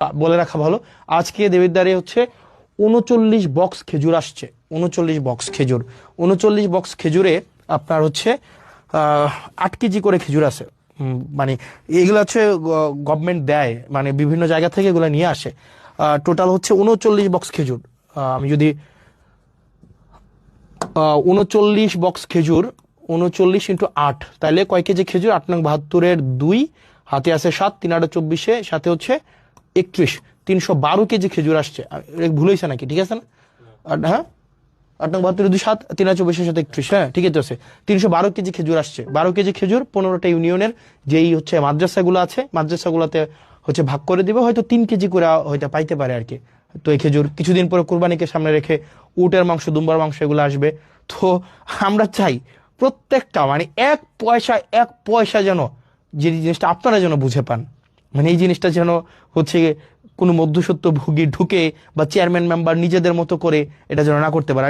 বলে রাখা ভালো, আজকে দেবিদ্বারে হচ্ছে 39 বক্স খেজুর আসছে। 39 বক্স খেজুর, 39 বক্স খেজুরে আপনার হচ্ছে 8 কেজি করে খেজুর আছে। মানে এগুলো হচ্ছে গভর্নমেন্ট দেয়, মানে বিভিন্ন জায়গা থেকে এগুলো নিয়ে আসে। টোটাল হচ্ছে 39 বক্স খেজুর। আমি যদি 39 বক্স খেজুর, 39 × 8, তাহলে কয় কেজি খেজুর? 8 নং 72-এর 2, হাতে আছে 7, 3 8 24, সাথে হচ্ছে 31, 312 কেজি খেজুর আসছে। ভুল হয়েছে নাকি? ঠিক আছে না? হ্যাঁ, 8 নং 72-এর 2, 7, 3 8 24 সাথে 31, হ্যাঁ ঠিকই তো আছে। 312 কেজি খেজুর আসছে। 12 কেজি খেজুর 15টা ইউনিয়নের যেই হচ্ছে মাদ্রাসাগুলো আছে, মাদ্রাসাগুলোতে হচ্ছে ভাগ করে দিবে, হয়তো 3 কেজি করে হয়তো পাইতে পারে আর কি। তো এই খেজুর কিছুদিন পরে কুরবানিকে সামনে রেখে উটের মাংস, দুম্বার মাংস এগুলো আসবে। তো আমরা চাই প্রত্যেকটা মানে এক পয়সা যেন, যে জিনিসটা আপনারা যেন বুঝে পান, মানে এই জিনিসটা যেন হচ্ছে কোনো মধ্যস্বত্ব ভোগী ঢুকে বা চেয়ারম্যান মেম্বার নিজেদের মতো করে এটা যেন না করতে পারে।